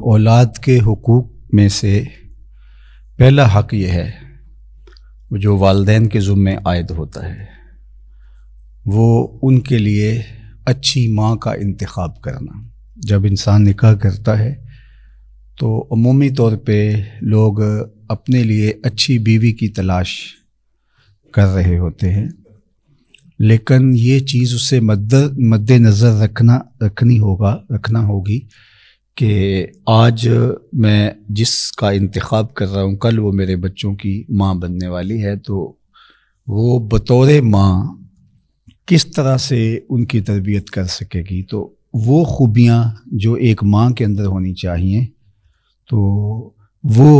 اولاد کے حقوق میں سے پہلا حق یہ ہے جو والدین کے ذمے عائد ہوتا ہے، وہ ان کے لیے اچھی ماں کا انتخاب کرنا۔ جب انسان نکاح کرتا ہے تو عمومی طور پہ لوگ اپنے لیے اچھی بیوی کی تلاش کر رہے ہوتے ہیں، لیکن یہ چیز اسے مد نظر رکھنا ہوگی کہ آج میں جس کا انتخاب کر رہا ہوں کل وہ میرے بچوں کی ماں بننے والی ہے، تو وہ بطور ماں کس طرح سے ان کی تربیت کر سکے گی۔ تو وہ خوبیاں جو ایک ماں کے اندر ہونی چاہیے تو وہ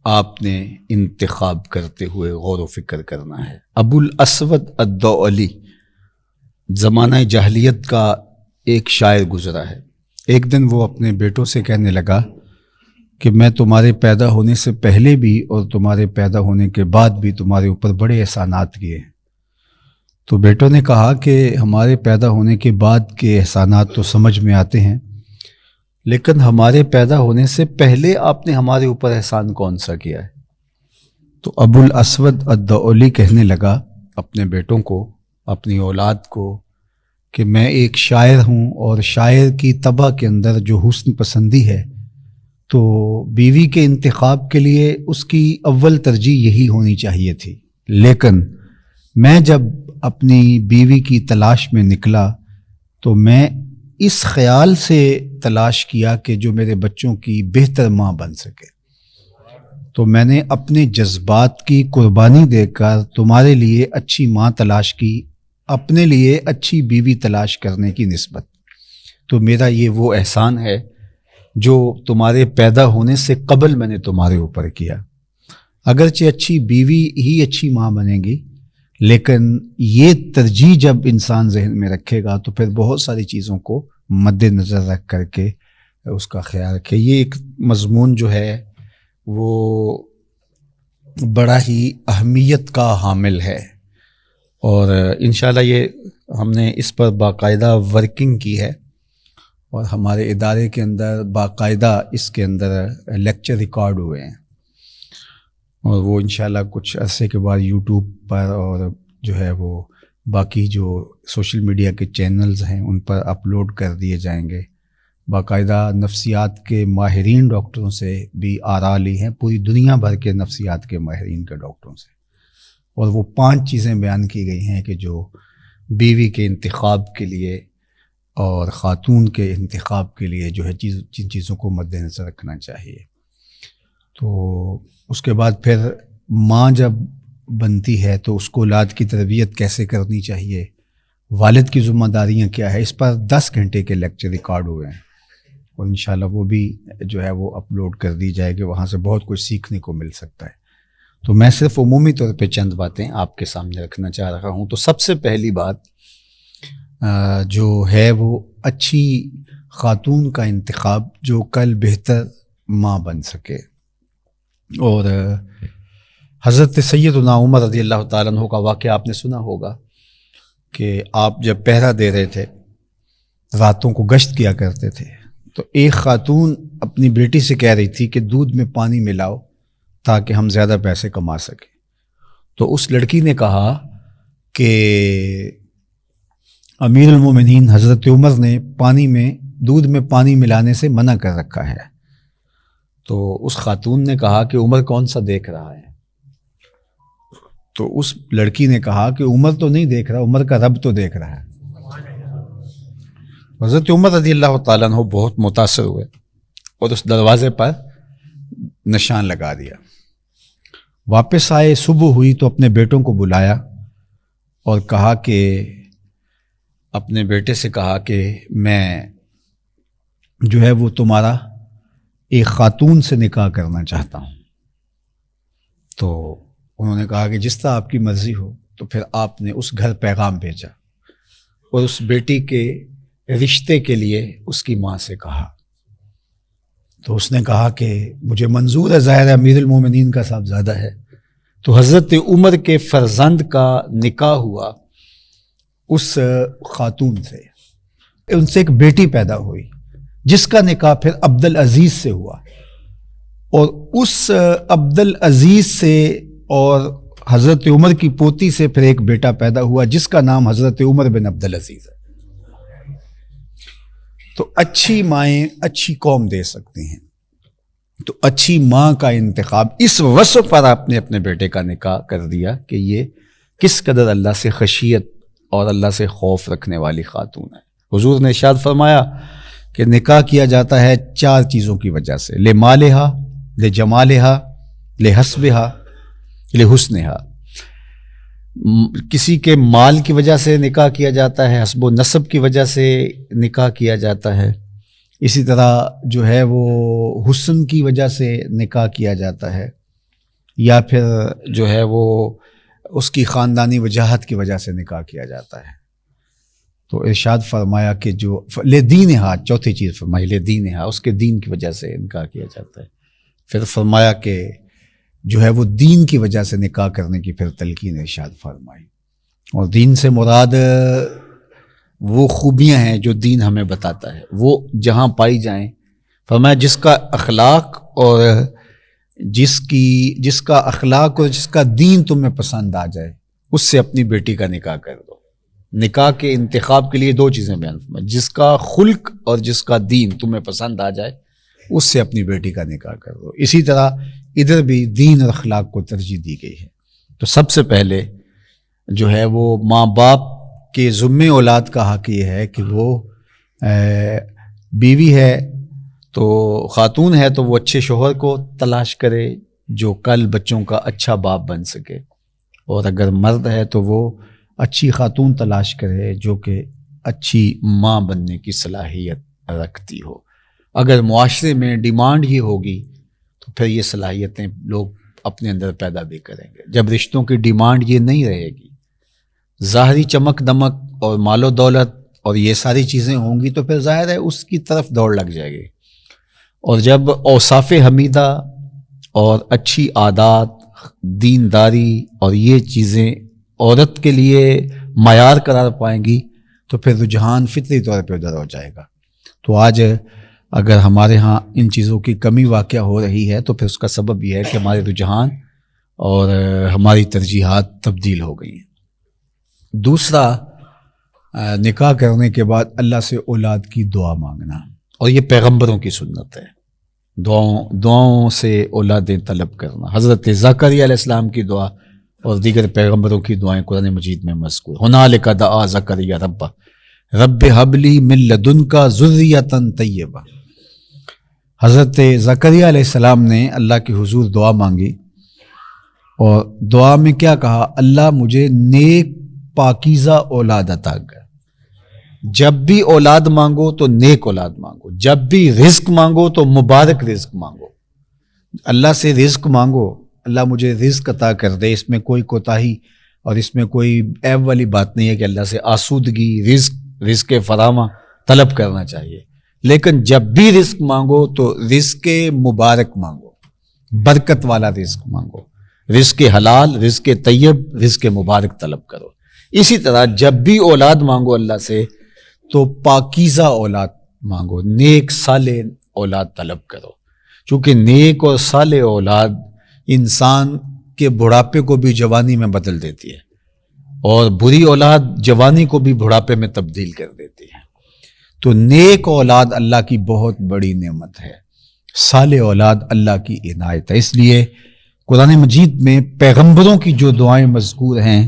آپ نے انتخاب کرتے ہوئے غور و فکر کرنا ہے۔ ابو الاسود الدؤلی زمانہ جاہلیت کا ایک شاعر گزرا ہے۔ ایک دن وہ اپنے بیٹوں سے کہنے لگا کہ میں تمہارے پیدا ہونے سے پہلے بھی اور تمہارے پیدا ہونے کے بعد بھی تمہارے اوپر بڑے احسانات کیے ہیں۔ تو بیٹوں نے کہا کہ ہمارے پیدا ہونے کے بعد کے احسانات تو سمجھ میں آتے ہیں، لیکن ہمارے پیدا ہونے سے پہلے آپ نے ہمارے اوپر احسان کون سا کیا ہے؟ تو ابو الاسود الدؤلی کہنے لگا اپنے بیٹوں کو، اپنی اولاد کو، کہ میں ایک شاعر ہوں اور شاعر کی طبع کے اندر جو حسن پسندی ہے تو بیوی کے انتخاب کے لیے اس کی اول ترجیح یہی ہونی چاہیے تھی، لیکن میں جب اپنی بیوی کی تلاش میں نکلا تو میں اس خیال سے تلاش کیا کہ جو میرے بچوں کی بہتر ماں بن سکے، تو میں نے اپنے جذبات کی قربانی دے کر تمہارے لیے اچھی ماں تلاش کی، اپنے لیے اچھی بیوی تلاش کرنے کی نسبت۔ تو میرا یہ وہ احسان ہے جو تمہارے پیدا ہونے سے قبل میں نے تمہارے اوپر کیا۔ اگرچہ اچھی بیوی ہی اچھی ماں بنے گی، لیکن یہ ترجیح جب انسان ذہن میں رکھے گا تو پھر بہت ساری چیزوں کو مد نظر رکھ کر کے اس کا خیال رکھے۔ یہ ایک مضمون جو ہے وہ بڑا ہی اہمیت کا حامل ہے، اور انشاءاللہ یہ ہم نے اس پر باقاعدہ ورکنگ کی ہے، اور ہمارے ادارے کے اندر باقاعدہ اس کے اندر لیکچر ریکارڈ ہوئے ہیں، اور وہ انشاءاللہ کچھ عرصے کے بعد یوٹیوب پر اور جو ہے وہ باقی جو سوشل میڈیا کے چینلز ہیں ان پر اپلوڈ کر دیے جائیں گے۔ باقاعدہ نفسیات کے ماہرین ڈاکٹروں سے بھی آراء لی ہیں، پوری دنیا بھر کے نفسیات کے ماہرین کے ڈاکٹروں سے، اور وہ 5 چیزیں بیان کی گئی ہیں کہ جو بیوی کے انتخاب کے لیے اور خاتون کے انتخاب کے لیے جو ہے جن چیزوں کو مد نظر رکھنا چاہیے۔ تو اس کے بعد پھر ماں جب بنتی ہے تو اس کو اولاد کی تربیت کیسے کرنی چاہیے، والد کی ذمہ داریاں کیا ہے، اس پر 10 گھنٹے کے لیکچر ریکارڈ ہوئے ہیں، اور انشاءاللہ وہ بھی جو ہے وہ اپلوڈ کر دی جائے گی، وہاں سے بہت کچھ سیکھنے کو مل سکتا ہے۔ تو میں صرف عمومی طور پہ چند باتیں آپ کے سامنے رکھنا چاہ رہا ہوں۔ تو سب سے پہلی بات جو ہے وہ اچھی خاتون کا انتخاب جو کل بہتر ماں بن سکے۔ اور حضرت سیدنا عمر رضی اللہ تعالیٰ عنہ کا واقعہ آپ نے سنا ہوگا کہ آپ جب پہرا دے رہے تھے، راتوں کو گشت کیا کرتے تھے، تو ایک خاتون اپنی بیٹی سے کہہ رہی تھی کہ دودھ میں پانی ملاؤ تاکہ ہم زیادہ پیسے کما سکیں۔ تو اس لڑکی نے کہا کہ امیر المومنین حضرت عمر نے دودھ میں پانی ملانے سے منع کر رکھا ہے۔ تو اس خاتون نے کہا کہ عمر کون سا دیکھ رہا ہے؟ تو اس لڑکی نے کہا کہ عمر تو نہیں دیکھ رہا، عمر کا رب تو دیکھ رہا ہے۔ حضرت عمر رضی اللہ تعالیٰ عنہ بہت متاثر ہوئے اور اس دروازے پر نشان لگا دیا۔ واپس آئے، صبح ہوئی تو اپنے بیٹوں کو بلایا اور کہا کہ اپنے بیٹے سے کہا کہ میں جو ہے وہ تمہارا ایک خاتون سے نکاح کرنا چاہتا ہوں۔ تو انہوں نے کہا کہ جس طرح آپ کی مرضی ہو۔ تو پھر آپ نے اس گھر پیغام بھیجا اور اس بیٹی کے رشتے کے لیے اس کی ماں سے کہا۔ تو اس نے کہا کہ مجھے منظور ہے، ظاہر امیر المومنین کا صاحبزادہ ہے۔ تو حضرت عمر کے فرزند کا نکاح ہوا اس خاتون سے، ان سے ایک بیٹی پیدا ہوئی جس کا نکاح پھر عبد العزیز سے ہوا، اور اس عبد العزیز سے اور حضرت عمر کی پوتی سے پھر ایک بیٹا پیدا ہوا جس کا نام حضرت عمر بن عبد العزیز ہے۔ تو اچھی مائیں اچھی قوم دے سکتی ہیں، تو اچھی ماں کا انتخاب اس وصف پر آپ نے اپنے بیٹے کا نکاح کر دیا کہ یہ کس قدر اللہ سے خشیت اور اللہ سے خوف رکھنے والی خاتون ہے۔ حضور نے ارشاد فرمایا کہ نکاح کیا جاتا ہے 4 چیزوں کی وجہ سے، لمالہا، لجمالہا، لحسبہا، لحسنہا۔ کسی کے مال کی وجہ سے نکاح کیا جاتا ہے، حسب و نسب کی وجہ سے نکاح کیا جاتا ہے، اسی طرح جو ہے وہ حسن کی وجہ سے نکاح کیا جاتا ہے، یا پھر جو ہے وہ اس کی خاندانی وجاہت کی وجہ سے نکاح کیا جاتا ہے۔ تو ارشاد فرمایا کہ جو لدینہا، چوتھی چیز فرمائی لدینہا، اس کے دین کی وجہ سے نکاح کیا جاتا ہے۔ پھر فرمایا کہ جو ہے وہ دین کی وجہ سے نکاح کرنے کی پھر تلقین ارشاد فرمائی، اور دین سے مراد وہ خوبیاں ہیں جو دین ہمیں بتاتا ہے، وہ جہاں پائی جائیں۔ فرمایا جس کا اخلاق اور جس کا اخلاق اور جس کا دین تمہیں پسند آ جائے اس سے اپنی بیٹی کا نکاح کر دو۔ نکاح کے انتخاب کے لیے 2 چیزیں بیان فرمائی، جس کا خلق اور جس کا دین تمہیں پسند آ جائے اس سے اپنی بیٹی کا نکاح کر دو۔ اسی طرح ادھر بھی دین اور اخلاق کو ترجیح دی گئی ہے۔ تو سب سے پہلے جو ہے وہ ماں باپ کے ذمے اولاد کا حق یہ ہے کہ وہ بیوی ہے تو خاتون ہے تو وہ اچھے شوہر کو تلاش کرے جو کل بچوں کا اچھا باپ بن سکے، اور اگر مرد ہے تو وہ اچھی خاتون تلاش کرے جو کہ اچھی ماں بننے کی صلاحیت رکھتی ہو۔ اگر معاشرے میں ڈیمانڈ یہ ہوگی تو پھر یہ صلاحیتیں لوگ اپنے اندر پیدا بھی کریں گے۔ جب رشتوں کی ڈیمانڈ یہ نہیں رہے گی، ظاہری چمک دمک اور مال و دولت اور یہ ساری چیزیں ہوں گی تو پھر ظاہر ہے اس کی طرف دوڑ لگ جائے گی، اور جب اوصاف حمیدہ اور اچھی عادات، دینداری اور یہ چیزیں عورت کے لیے معیار قرار پائیں گی تو پھر رجحان فطری طور پہ ادھر ہو جائے گا۔ تو آج اگر ہمارے ہاں ان چیزوں کی کمی واقع ہو رہی ہے تو پھر اس کا سبب یہ ہے کہ ہمارے رجحان اور ہماری ترجیحات تبدیل ہو گئی ہیں۔ دوسرا، نکاح کرنے کے بعد اللہ سے اولاد کی دعا مانگنا، اور یہ پیغمبروں کی سنت ہے، دعاؤں سے اولادیں طلب کرنا۔ حضرت زکریا علیہ السلام کی دعا اور دیگر پیغمبروں کی دعائیں قرآن مجید میں مذکور۔ ہنالک دعا زکریا رب ہب لی من لدنک ذریۃ طیبہ۔ حضرت زکریا علیہ السلام نے اللہ کے حضور دعا مانگی، اور دعا میں کیا کہا؟ اللہ مجھے نیک پاکیزہ اولاد عطا کر۔ جب بھی اولاد مانگو تو نیک اولاد مانگو، جب بھی رزق مانگو تو مبارک رزق مانگو۔ اللہ سے رزق مانگو، اللہ مجھے رزق عطا کر دے، اس میں کوئی کوتاہی اور اس میں کوئی عیب والی بات نہیں ہے کہ اللہ سے آسودگی، رزق فراوان طلب کرنا چاہیے، لیکن جب بھی رزق مانگو تو رزق مبارک مانگو، برکت والا رزق مانگو، رزق حلال، رزق طیب، رزق مبارک طلب کرو۔ اسی طرح جب بھی اولاد مانگو اللہ سے تو پاکیزہ اولاد مانگو، نیک صالح اولاد طلب کرو، چونکہ نیک اور صالح اولاد انسان کے بڑھاپے کو بھی جوانی میں بدل دیتی ہے، اور بری اولاد جوانی کو بھی بڑھاپے میں تبدیل کر دیتی ہے۔ تو نیک اولاد اللہ کی بہت بڑی نعمت ہے، صالح اولاد اللہ کی عنایت ہے۔ اس لیے قرآن مجید میں پیغمبروں کی جو دعائیں مذکور ہیں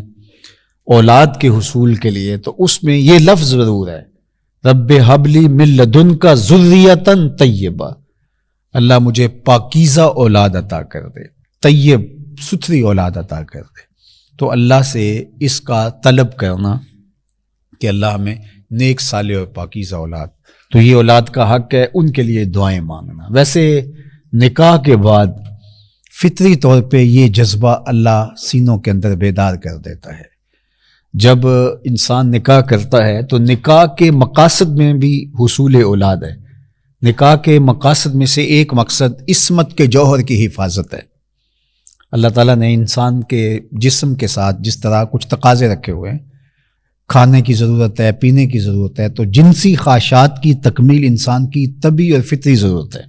اولاد کے حصول کے لیے، تو اس میں یہ لفظ ضرور ہے، رب ہب لی من لدنک ذریۃ طیبہ، اللہ مجھے پاکیزہ اولاد عطا کر دے، طیب ستھری اولاد عطا کر دے۔ تو اللہ سے اس کا طلب کرنا کہ اللہ ہمیں نیک صالح اور پاکیزہ اولاد، تو یہ اولاد کا حق ہے، ان کے لیے دعائیں مانگنا۔ ویسے نکاح کے بعد فطری طور پہ یہ جذبہ اللہ سینوں کے اندر بیدار کر دیتا ہے۔ جب انسان نکاح کرتا ہے تو نکاح کے مقاصد میں بھی حصول اولاد ہے۔ نکاح کے مقاصد میں سے ایک مقصد عصمت کے جوہر کی حفاظت ہے۔ اللہ تعالیٰ نے انسان کے جسم کے ساتھ جس طرح کچھ تقاضے رکھے ہوئے ہیں، کھانے کی ضرورت ہے، پینے کی ضرورت ہے، تو جنسی خواہشات کی تکمیل انسان کی طبعی اور فطری ضرورت ہے۔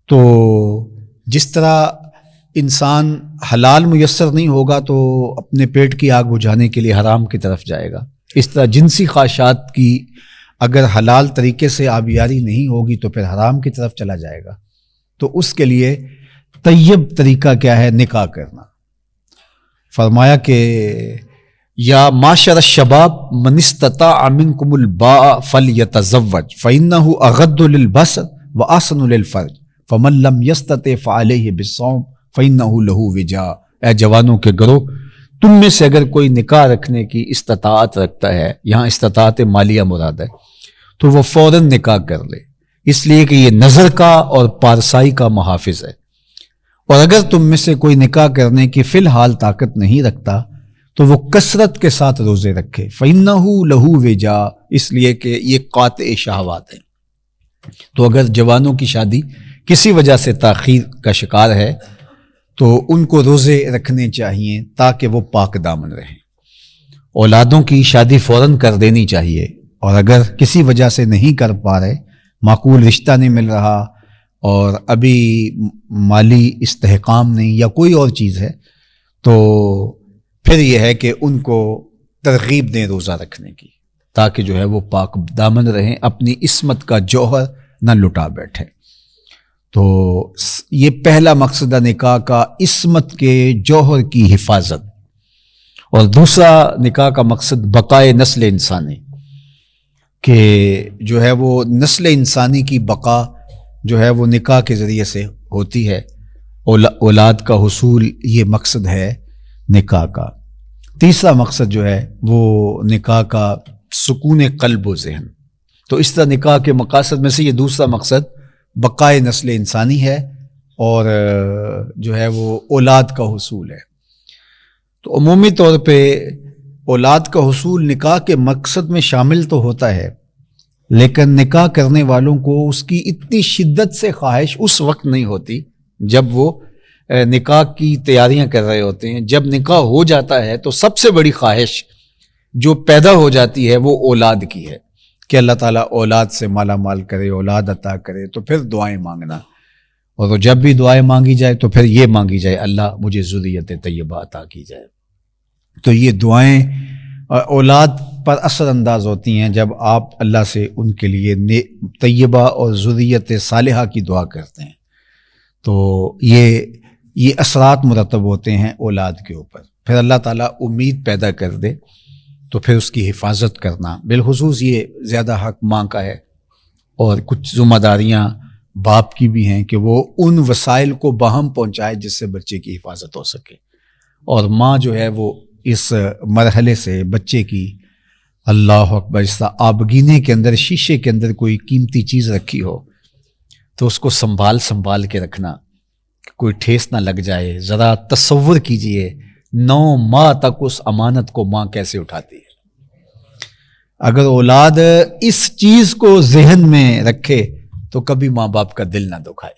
تو جس طرح انسان حلال میسر نہیں ہوگا تو اپنے پیٹ کی آگ بجھانے کے لیے حرام کی طرف جائے گا، اس طرح جنسی خواہشات کی اگر حلال طریقے سے آبیاری نہیں ہوگی تو پھر حرام کی طرف چلا جائے گا۔ تو اس کے لیے طیب طریقہ کیا ہے؟ نکاح کرنا۔ فرمایا کہ یا معاشر الشباب من استطاع منکم الباء فلیتزوج فإنہ اغض للبصر واحسن للفرج فمن لم یستطع فعلیہ بالصوم فإنہ لہ وجاء۔ اے جوانوں کے گروہ، تم میں سے اگر کوئی نکاح رکھنے کی استطاعت رکھتا ہے، یہاں استطاعت مالیہ مراد ہے، تو وہ فوراً نکاح کر لے، اس لیے کہ یہ نظر کا اور پارسائی کا محافظ ہے۔ اور اگر تم میں سے کوئی نکاح کرنے کی فی الحال طاقت نہیں رکھتا تو وہ کثرت کے ساتھ روزے رکھے، فَإِنَّهُ لَهُ وِجَاء، اس لیے کہ یہ قاطع شہوات ہے۔ تو اگر جوانوں کی شادی کسی وجہ سے تاخیر کا شکار ہے تو ان کو روزے رکھنے چاہیے تاکہ وہ پاک دامن رہیں۔ اولادوں کی شادی فوراً کر دینی چاہیے، اور اگر کسی وجہ سے نہیں کر پا رہے، معقول رشتہ نہیں مل رہا اور ابھی مالی استحکام نہیں یا کوئی اور چیز ہے، تو پھر یہ ہے کہ ان کو ترغیب دیں روزہ رکھنے کی، تاکہ جو ہے وہ پاک دامن رہیں، اپنی عصمت کا جوہر نہ لٹا بیٹھے۔ تو یہ پہلا مقصد نکاح کا عصمت کے جوہر کی حفاظت، اور دوسرا نکاح کا مقصد بقائے نسل انسانی، کہ جو ہے وہ نسل انسانی کی بقا جو ہے وہ نکاح کے ذریعے سے ہوتی ہے، اولاد کا حصول یہ مقصد ہے نکاح کا۔ تیسرا مقصد جو ہے وہ نکاح کا سکون قلب و ذہن۔ تو اس طرح نکاح کے مقاصد میں سے یہ دوسرا مقصد بقائے نسل انسانی ہے، اور جو ہے وہ اولاد کا حصول ہے۔ تو عمومی طور پہ اولاد کا حصول نکاح کے مقصد میں شامل تو ہوتا ہے، لیکن نکاح کرنے والوں کو اس کی اتنی شدت سے خواہش اس وقت نہیں ہوتی جب وہ نکاح کی تیاریاں کر رہے ہوتے ہیں۔ جب نکاح ہو جاتا ہے تو سب سے بڑی خواہش جو پیدا ہو جاتی ہے وہ اولاد کی ہے، کہ اللہ تعالیٰ اولاد سے مالا مال کرے، اولاد عطا کرے، تو پھر دعائیں مانگنا، اور جب بھی دعائیں مانگی جائے تو پھر یہ مانگی جائے اللہ مجھے ذریت طیبہ عطا کی جائے۔ تو یہ دعائیں اولاد پر اثر انداز ہوتی ہیں جب آپ اللہ سے ان کے لیے طیبہ اور ذریت صالحہ کی دعا کرتے ہیں، تو یہ اثرات مرتب ہوتے ہیں اولاد کے اوپر۔ پھر اللہ تعالیٰ امید پیدا کر دے تو پھر اس کی حفاظت کرنا، بالخصوص یہ زیادہ حق ماں کا ہے، اور کچھ ذمہ داریاں باپ کی بھی ہیں کہ وہ ان وسائل کو باہم پہنچائے جس سے بچے کی حفاظت ہو سکے، اور ماں جو ہے وہ اس مرحلے سے بچے کی، اللہ اکبر، اس طرح آبگینے کے اندر شیشے کے اندر کوئی قیمتی چیز رکھی ہو تو اس کو سنبھال کے رکھنا، کوئی ٹھیس نہ لگ جائے۔ ذرا تصور کیجئے 9 ماہ تک اس امانت کو ماں کیسے اٹھاتی ہے۔ اگر اولاد اس چیز کو ذہن میں رکھے تو کبھی ماں باپ کا دل نہ دکھائے،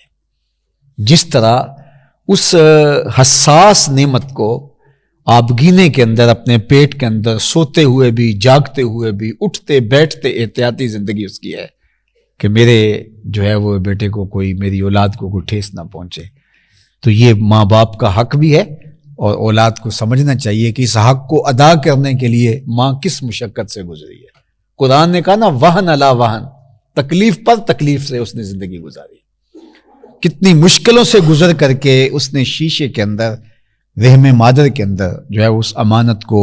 جس طرح اس حساس نعمت کو آبگینے کے اندر، اپنے پیٹ کے اندر سوتے ہوئے بھی، جاگتے ہوئے بھی، اٹھتے بیٹھتے احتیاطی زندگی اس کی ہے کہ میرے جو ہے وہ بیٹے کو کوئی، میری اولاد کو کوئی ٹھیس نہ پہنچے۔ تو یہ ماں باپ کا حق بھی ہے، اور اولاد کو سمجھنا چاہیے کہ اس حق کو ادا کرنے کے لیے ماں کس مشقت سے گزری ہے۔ قرآن نے کہا نا وہن علی وہن، تکلیف پر تکلیف سے اس نے زندگی گزاری، کتنی مشکلوں سے گزر کر کے اس نے شیشے کے اندر، رحم مادر کے اندر جو ہے اس امانت کو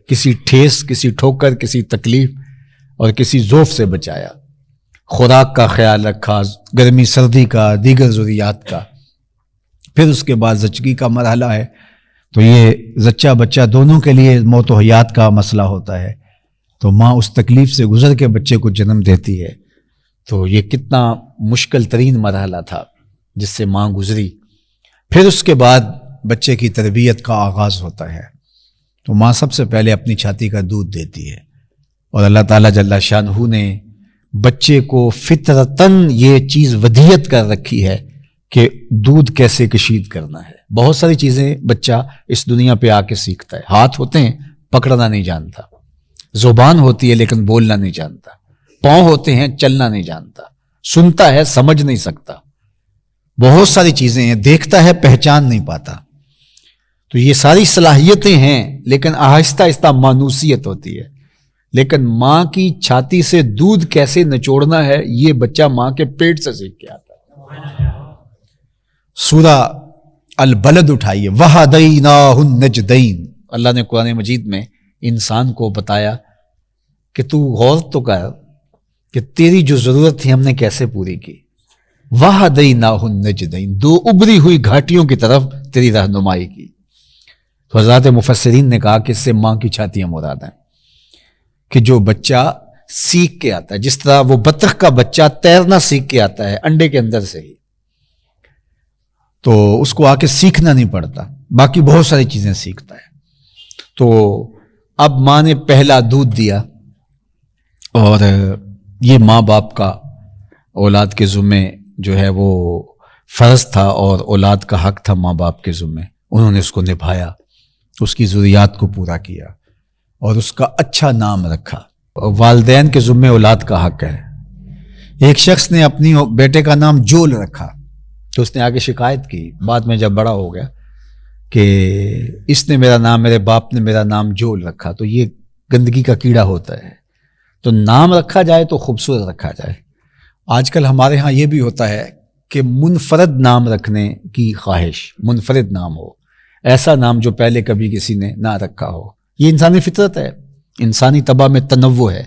کسی ٹھیس، کسی ٹھوکر، کسی تکلیف اور کسی ضعف سے بچایا، خوراک کا خیال رکھا، گرمی سردی کا، دیگر ضروریات کا۔ پھر اس کے بعد زچگی کا مرحلہ ہے، تو یہ زچہ بچہ دونوں کے لیے موت و حیات کا مسئلہ ہوتا ہے، تو ماں اس تکلیف سے گزر کے بچے کو جنم دیتی ہے۔ تو یہ کتنا مشکل ترین مرحلہ تھا جس سے ماں گزری۔ پھر اس کے بعد بچے کی تربیت کا آغاز ہوتا ہے، تو ماں سب سے پہلے اپنی چھاتی کا دودھ دیتی ہے، اور اللہ تعالیٰ جل شانہ نے بچے کو فطرتاً یہ چیز ودیت کر رکھی ہے کہ دودھ کیسے کشید کرنا ہے۔ بہت ساری چیزیں بچہ اس دنیا پہ آ کے سیکھتا ہے، ہاتھ ہوتے ہیں پکڑنا نہیں جانتا، زبان ہوتی ہے لیکن بولنا نہیں جانتا، پاؤں ہوتے ہیں چلنا نہیں جانتا، سنتا ہے سمجھ نہیں سکتا، بہت ساری چیزیں ہیں، دیکھتا ہے پہچان نہیں پاتا. تو یہ ساری صلاحیتیں ہیں لیکن آہستہ آہستہ مانوسیت ہوتی ہے. لیکن ماں کی چھاتی سے دودھ کیسے نچوڑنا ہے یہ بچہ ماں کے پیٹ سے سیکھ کے آتا ہے. سورہ البلد اٹھائیے، وَهَدَيْنَاهُ النَّجْدَيْنِ. اللہ نے قرآن مجید میں انسان کو بتایا کہ تو غور تو کر کہ تیری جو ضرورت تھی ہم نے کیسے پوری کی. وَهَدَيْنَاهُ النَّجْدَيْنِ، دو ابری ہوئی گھاٹیوں کی طرف تیری رہنمائی کی. تو حضرات مفسرین نے کہا کہ اس سے ماں کی چھاتیاں مراد ہیں کہ جو بچہ سیکھ کے آتا ہے، جس طرح وہ بطخ کا بچہ تیرنا سیکھ کے آتا ہے انڈے کے اندر سے ہی، تو اس کو آ کے سیکھنا نہیں پڑتا، باقی بہت ساری چیزیں سیکھتا ہے. تو اب ماں نے پہلا دودھ دیا اور یہ ماں باپ کا اولاد کے ذمے جو ہے وہ فرض تھا اور اولاد کا حق تھا ماں باپ کے ذمے. انہوں نے اس کو نبھایا، اس کی ضروریات کو پورا کیا اور اس کا اچھا نام رکھا. والدین کے ذمے اولاد کا حق ہے. ایک شخص نے اپنی بیٹے کا نام جول رکھا تو اس نے آگے شکایت کی بعد میں جب بڑا ہو گیا کہ اس نے میرے باپ نے میرا نام جول رکھا. تو یہ گندگی کا کیڑا ہوتا ہے. تو نام رکھا جائے تو خوبصورت رکھا جائے. آج کل ہمارے ہاں یہ بھی ہوتا ہے کہ منفرد نام رکھنے کی خواہش، منفرد نام ہو، ایسا نام جو پہلے کبھی کسی نے نہ رکھا ہو. یہ انسانی فطرت ہے، انسانی طبع میں تنوع ہے،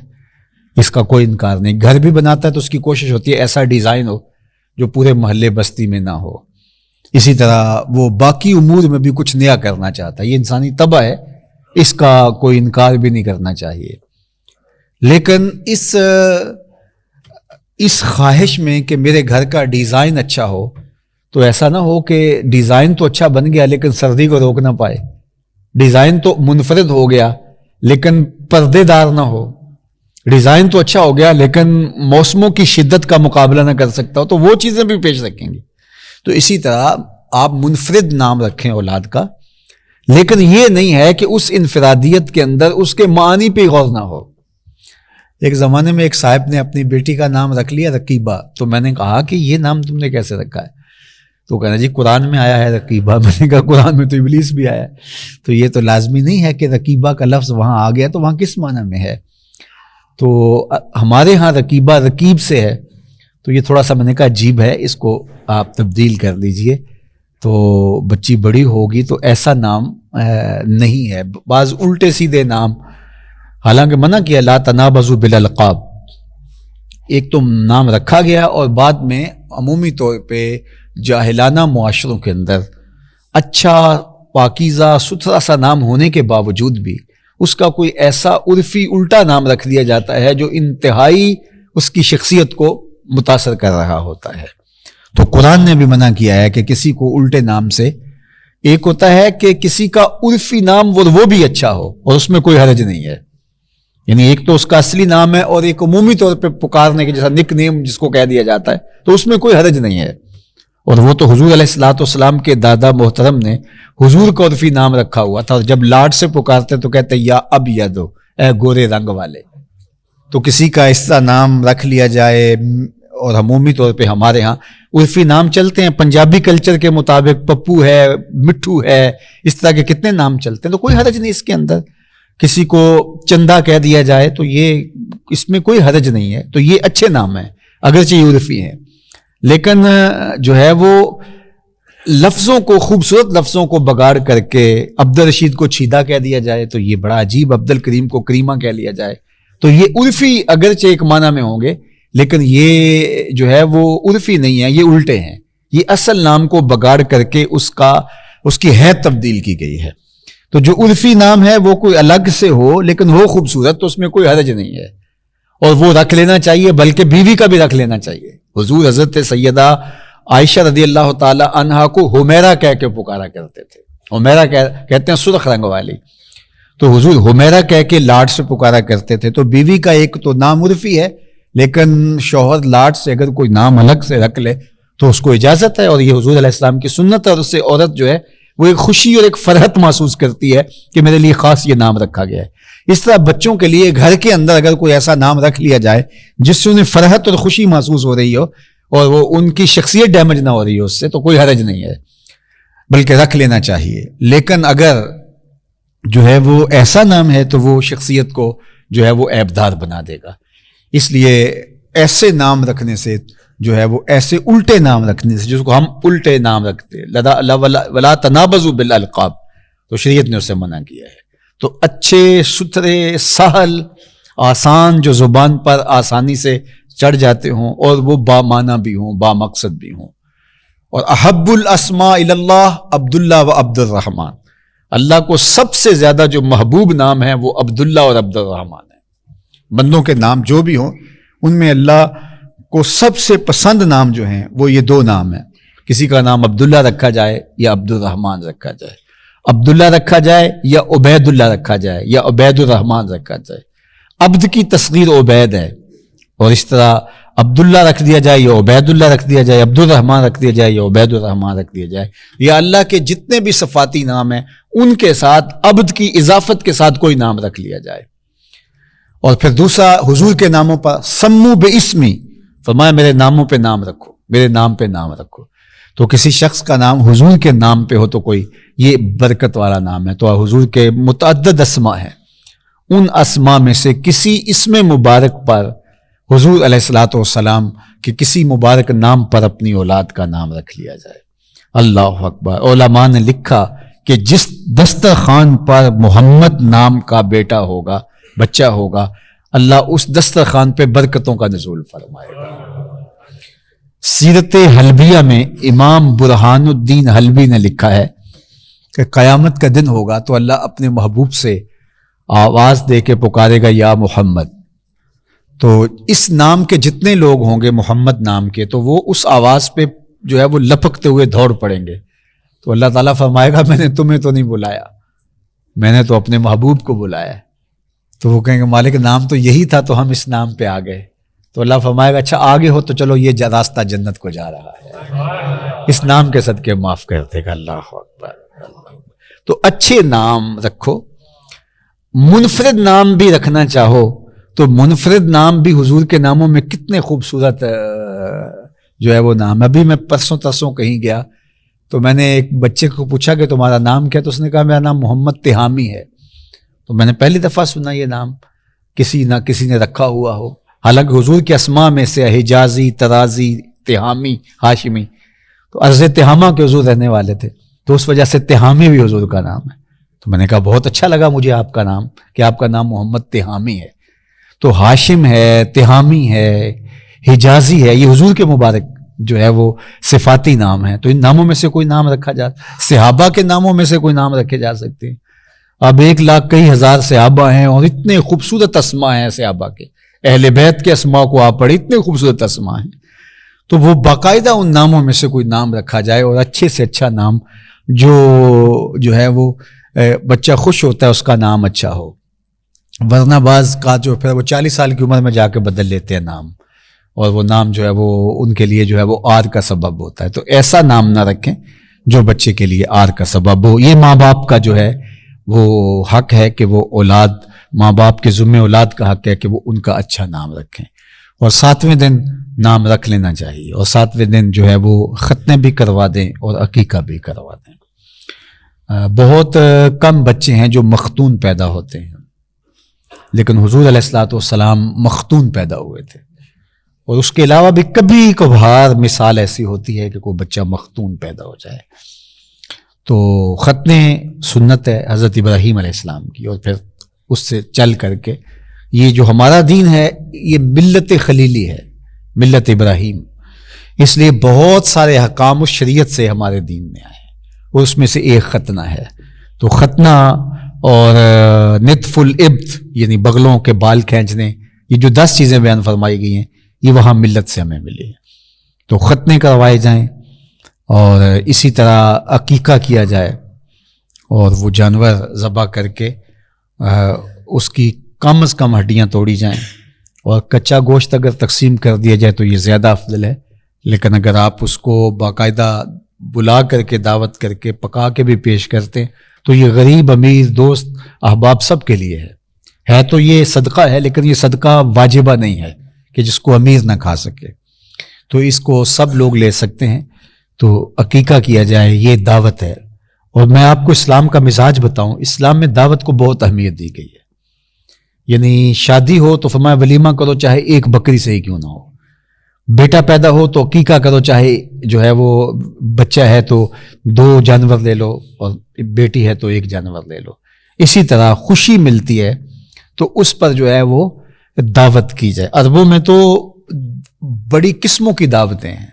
اس کا کوئی انکار نہیں. گھر بھی بناتا ہے تو اس کی کوشش ہوتی ہے ایسا ڈیزائن ہو جو پورے محلے بستی میں نہ ہو. اسی طرح وہ باقی امور میں بھی کچھ نیا کرنا چاہتا ہے. یہ انسانی طبع ہے، اس کا کوئی انکار بھی نہیں کرنا چاہیے. لیکن اس خواہش میں کہ میرے گھر کا ڈیزائن اچھا ہو تو ایسا نہ ہو کہ ڈیزائن تو اچھا بن گیا لیکن سردی کو روک نہ پائے. ڈیزائن تو منفرد ہو گیا لیکن پردے دار نہ ہو. ڈیزائن تو اچھا ہو گیا لیکن موسموں کی شدت کا مقابلہ نہ کر سکتا ہو، تو وہ چیزیں بھی پیش رکھیں گے. تو اسی طرح آپ منفرد نام رکھیں اولاد کا، لیکن یہ نہیں ہے کہ اس انفرادیت کے اندر اس کے معنی پہ غور نہ ہو. ایک زمانے میں ایک صاحب نے اپنی بیٹی کا نام رکھ لیا رقیبہ. تو میں نے کہا کہ یہ نام تم نے کیسے رکھا ہے؟ تو کہنا جی قرآن میں آیا ہے رقیبہ. میں نے کہا قرآن میں تو ابلیس بھی آیا ہے، تو یہ تو لازمی نہیں ہے کہ رقیبہ کا لفظ وہاں آ گیا تو وہاں کس معنی میں ہے. تو ہمارے ہاں رقیبہ رقیب سے ہے، تو یہ تھوڑا سا میں نے کہا عجیب ہے، اس کو آپ تبدیل کر دیجئے. تو بچی بڑی ہوگی تو ایسا نام نہیں ہے. بعض الٹے سیدھے نام، حالانکہ منع کیا لا تنابزوا بالالقاب. ایک تو نام رکھا گیا اور بعد میں عمومی طور پہ جاہلانہ معاشروں کے اندر اچھا پاکیزہ ستھرا سا نام ہونے کے باوجود بھی اس کا کوئی ایسا عرفی الٹا نام رکھ دیا جاتا ہے جو انتہائی اس کی شخصیت کو متاثر کر رہا ہوتا ہے. تو قرآن نے بھی منع کیا ہے کہ کسی کو الٹے نام سے، ایک ہوتا ہے کہ کسی کا عرفی نام وہ بھی اچھا ہو اور اس میں کوئی حرج نہیں ہے، یعنی ایک تو اس کا اصلی نام ہے اور ایک عمومی طور پہ پکارنے کے جیسا نک نیم جس کو کہہ دیا جاتا ہے تو اس میں کوئی حرج نہیں ہے. اور وہ تو حضور علیہ الصلوۃ والسلام کے دادا محترم نے حضور کا عرفی نام رکھا ہوا تھا، اور جب لاڈ سے پکارتے تو کہتے یا اب یادو، اے گورے رنگ والے. تو کسی کا اس طرح نام رکھ لیا جائے، اور عمومی طور پہ ہمارے ہاں عرفی نام چلتے ہیں پنجابی کلچر کے مطابق، پپو ہے، مٹھو ہے، اس طرح کے کتنے نام چلتے ہیں، تو کوئی حرج نہیں اس کے اندر. کسی کو چندہ کہہ دیا جائے تو یہ اس میں کوئی حرج نہیں ہے. تو یہ اچھے نام ہیں اگرچہ یہ عرفی ہیں، لیکن جو ہے وہ لفظوں کو، خوبصورت لفظوں کو بگاڑ کر کے عبد الرشید کو چھیدا کہہ دیا جائے تو یہ بڑا عجیب، عبد الکریم کو کریمہ کہہ لیا جائے تو یہ عرفی اگرچہ ایک معنی میں ہوں گے لیکن یہ جو ہے وہ عرفی نہیں ہے، یہ الٹے ہیں. یہ اصل نام کو بگاڑ کر کے اس کی حیت تبدیل کی گئی ہے. تو جو عرفی نام ہے وہ کوئی الگ سے ہو لیکن وہ خوبصورت، تو اس میں کوئی حرج نہیں ہے اور وہ رکھ لینا چاہیے، بلکہ بیوی کا بھی رکھ لینا چاہیے. حضور حضرت سیدہ عائشہ رضی اللہ تعالی عنہا کو حمیرہ کہہ کے پکارا کرتے تھے. حمیرہ کہتے ہیں سرخ رنگ والی، تو حضور حمیرہ کہہ کے لاڈ سے پکارا کرتے تھے. تو بیوی کا ایک تو نام عرفی ہے، لیکن شوہر لاڈ سے اگر کوئی نام الگ سے رکھ لے تو اس کو اجازت ہے، اور یہ حضور علیہ السلام کی سنت ہے. اور اس سے عورت جو ہے وہ ایک خوشی اور ایک فرحت محسوس کرتی ہے کہ میرے لیے خاص یہ نام رکھا گیا ہے. اس طرح بچوں کے لیے گھر کے اندر اگر کوئی ایسا نام رکھ لیا جائے جس سے انہیں فرحت اور خوشی محسوس ہو رہی ہو اور وہ ان کی شخصیت ڈیمیج نہ ہو رہی ہو اس سے، تو کوئی حرج نہیں ہے، بلکہ رکھ لینا چاہیے۔ لیکن اگر جو ہے وہ ایسا نام ہے تو وہ شخصیت کو جو ہے وہ عیبدار بنا دے گا، اس لیے ایسے نام رکھنے سے جو ہے وہ ایسے الٹے نام رکھنے سے، جس کو ہم الٹے نام رکھتے ولا تنابزوا بالالقاب، تو شریعت نے اسے منع کیا ہے۔ تو اچھے ستھرے سہل آسان جو زبان پر آسانی سے چڑھ جاتے ہوں اور وہ با معنی بھی ہوں، با مقصد بھی ہوں۔ اور احب الاسماء اللہ عبداللہ و عبد الرحمن، اللہ کو سب سے زیادہ جو محبوب نام ہے وہ عبداللہ اور عبد الرحمن ہے۔ بندوں کے نام جو بھی ہوں ان میں اللہ کو سب سے پسند نام جو ہیں وہ یہ دو نام ہیں، کسی کا نام عبداللہ رکھا جائے یا عبد الرحمن رکھا جائے، عبداللہ رکھا جائے یا عبید اللہ رکھا جائے یا عبید الرحمن رکھا جائے۔ عبد کی تصغیر عبید ہے، اور اس طرح عبداللہ رکھ دیا جائے یا عبید اللہ رکھ دیا جائے، عبد الرحمن رکھ دیا جائے یا عبید الرحمن رکھ دیا جائے، یا اللہ کے جتنے بھی صفاتی نام ہیں ان کے ساتھ عبد کی اضافت کے ساتھ کوئی نام رکھ لیا جائے۔ اور پھر دوسرا حضور کے ناموں پر سمو باسمی، فرمایا میرے ناموں پہ نام رکھو، میرے نام پہ نام رکھو۔ تو کسی شخص کا نام حضور کے نام پہ ہو تو کوئی یہ برکت والا نام ہے۔ تو حضور کے متعدد اسماء ہیں، ان اسماء میں سے کسی اسم مبارک پر حضور علیہ الصلوۃ والسلام کے کسی مبارک نام پر اپنی اولاد کا نام رکھ لیا جائے۔ اللہ اکبر۔ علماء نے لکھا کہ جس دسترخوان پر محمد نام کا بیٹا ہوگا، بچہ ہوگا، اللہ اس دسترخوان پہ برکتوں کا نزول فرمائے گا۔ سیرت حلبیہ میں امام برہان الدین حلبی نے لکھا ہے کہ قیامت کا دن ہوگا تو اللہ اپنے محبوب سے آواز دے کے پکارے گا یا محمد، تو اس نام کے جتنے لوگ ہوں گے محمد نام کے، تو وہ اس آواز پہ جو ہے وہ لپکتے ہوئے دوڑ پڑیں گے۔ تو اللہ تعالیٰ فرمائے گا میں نے تمہیں تو نہیں بلایا، میں نے تو اپنے محبوب کو بلایا۔ تو وہ کہیں گے مالک نام تو یہی تھا تو ہم اس نام پہ آ گئے۔ تو اللہ فرمائے گا اچھا آگے ہو تو چلو یہ راستہ جنت کو جا رہا ہے، اس نام کے صدقے معاف کر دے گا۔ اللہ اکبر۔ تو اچھے نام رکھو۔ منفرد نام بھی رکھنا چاہو تو منفرد نام بھی حضور کے ناموں میں کتنے خوبصورت جو ہے وہ نام۔ ابھی میں پرسوں ترسوں کہیں گیا تو میں نے ایک بچے کو پوچھا کہ تمہارا نام کیا، تو اس نے کہا میرا نام محمد تہامی ہے۔ تو میں نے پہلی دفعہ سنا یہ نام کسی نے رکھا ہوا ہو، حالانکہ حضور کے اسماء میں سے حجازی، ترازی، تہامی، ہاشمی، تو عرض تہامہ کے حضور رہنے والے تھے، تو اس وجہ سے تہامی بھی حضور کا نام ہے۔ تو میں نے کہا بہت اچھا لگا مجھے آپ کا نام، کہ آپ کا نام محمد تہامی ہے۔ تو ہاشم ہے، تہامی ہے، حجازی ہے، یہ حضور کے مبارک جو ہے وہ صفاتی نام ہے۔ تو ان ناموں میں سے کوئی نام رکھا جا، صحابہ کے ناموں میں سے کوئی نام رکھے جا سکتے ہیں۔ اب 1,00,000 کئی ہزار صحابہ ہیں اور اتنے خوبصورت اسماء ہیں صحابہ کے، اہل بیت کے اسماء کو آپ پڑھیں، اتنے خوبصورت اسماء ہیں۔ تو وہ باقاعدہ ان ناموں میں سے کوئی نام رکھا جائے، اور اچھے سے اچھا نام جو ہے وہ بچہ خوش ہوتا ہے اس کا نام اچھا ہو، ورنہ بعض کا جو پھر وہ 40 سال کی عمر میں جا کے بدل لیتے ہیں نام، اور وہ نام جو ہے وہ ان کے لیے جو ہے وہ آر کا سبب ہوتا ہے۔ تو ایسا نام نہ رکھیں جو بچے کے لیے آر کا سبب ہو۔ یہ ماں باپ کا جو ہے وہ حق ہے کہ وہ اولاد، ماں باپ کے ذمہ اولاد کا حق ہے کہ وہ ان کا اچھا نام رکھیں، اور 7ویں دن نام رکھ لینا چاہیے، اور 7ویں دن جو ہے وہ ختنے بھی کروا دیں اور عقیقہ بھی کروا دیں۔ بہت کم بچے ہیں جو مختون پیدا ہوتے ہیں، لیکن حضور علیہ الصلوۃ والسلام مختون پیدا ہوئے تھے، اور اس کے علاوہ بھی کبھی کبھار مثال ایسی ہوتی ہے کہ کوئی بچہ مختون پیدا ہو جائے۔ تو ختنے سنت ہے حضرت ابراہیم علیہ السلام کی، اور پھر اس سے چل کر کے یہ جو ہمارا دین ہے یہ ملت خلیلی ہے، ملت ابراہیم، اس لیے بہت سارے احکام اس شریعت سے ہمارے دین میں آئے، اور اس میں سے ایک ختنہ ہے۔ تو ختنہ اور نطف الابط یعنی بغلوں کے بال کھینچنے، یہ جو 10 چیزیں بیان فرمائی گئی ہیں یہ وہاں ملت سے ہمیں ملی ہیں۔ تو ختنے کروائے جائیں، اور اسی طرح عقیقہ کیا جائے، اور وہ جانور ذبح کر کے اس کی کم از کم ہڈیاں توڑی جائیں، اور کچا گوشت اگر تقسیم کر دیا جائے تو یہ زیادہ افضل ہے، لیکن اگر آپ اس کو باقاعدہ بلا کر کے دعوت کر کے پکا کے بھی پیش کرتے ہیں تو یہ غریب، امیر، دوست، احباب سب کے لیے ہے، ہے تو یہ صدقہ ہے، لیکن یہ صدقہ واجبہ نہیں ہے کہ جس کو امیر نہ کھا سکے، تو اس کو سب لوگ لے سکتے ہیں، تو عقیقہ کیا جائے، یہ دعوت ہے۔ اور میں آپ کو اسلام کا مزاج بتاؤں، اسلام میں دعوت کو بہت اہمیت دی گئی ہے، یعنی شادی ہو تو فرمایا ولیمہ کرو چاہے ایک بکری سے ہی کیوں نہ ہو، بیٹا پیدا ہو تو عقیقہ کرو، چاہے جو ہے وہ بچہ ہے تو 2 جانور لے لو، اور بیٹی ہے تو 1 جانور لے لو۔ اسی طرح خوشی ملتی ہے تو اس پر جو ہے وہ دعوت کی جائے۔ عربوں میں تو بڑی قسموں کی دعوتیں ہیں،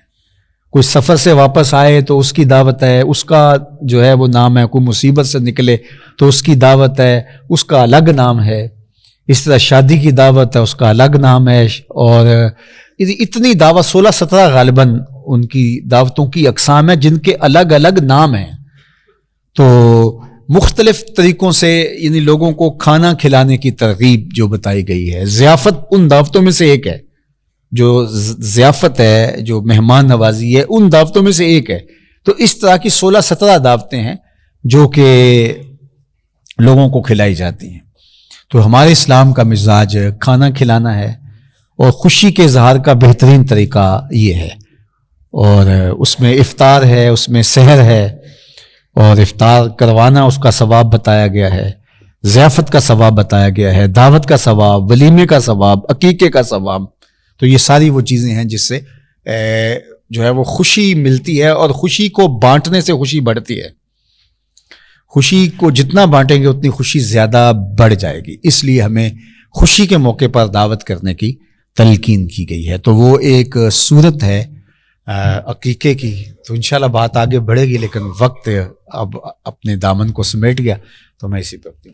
کوئی سفر سے واپس آئے تو اس کی دعوت ہے، اس کا جو ہے وہ نام ہے، کوئی مصیبت سے نکلے تو اس کی دعوت ہے، اس کا الگ نام ہے، اس طرح شادی کی دعوت ہے، اس کا الگ نام ہے، اور اتنی دعوت 16-17 غالباً ان کی دعوتوں کی اقسام ہیں جن کے الگ الگ نام ہیں۔ تو مختلف طریقوں سے یعنی لوگوں کو کھانا کھلانے کی ترغیب جو بتائی گئی ہے، ضیافت ان دعوتوں میں سے ایک ہے، جو ضیافت ہے، جو مہمان نوازی ہے، ان دعوتوں میں سے ایک ہے۔ تو اس طرح کی 16-17 دعوتیں ہیں جو کہ لوگوں کو کھلائی جاتی ہیں۔ تو ہمارے اسلام کا مزاج کھانا کھلانا ہے، اور خوشی کے اظہار کا بہترین طریقہ یہ ہے، اور اس میں افطار ہے، اس میں سحر ہے، اور افطار کروانا اس کا ثواب بتایا گیا ہے، ضیافت کا ثواب بتایا گیا ہے، دعوت کا ثواب، ولیمے کا ثواب، عقیقے کا ثواب۔ تو یہ ساری وہ چیزیں ہیں جس سے جو ہے وہ خوشی ملتی ہے، اور خوشی کو بانٹنے سے خوشی بڑھتی ہے۔ خوشی کو جتنا بانٹیں گے اتنی خوشی زیادہ بڑھ جائے گی، اس لیے ہمیں خوشی کے موقع پر دعوت کرنے کی تلقین کی گئی ہے۔ تو وہ ایک صورت ہے عقیقے کی۔ تو انشاءاللہ بات آگے بڑھے گی، لیکن وقت اب اپنے دامن کو سمیٹ گیا، تو میں اسی پہ اپنی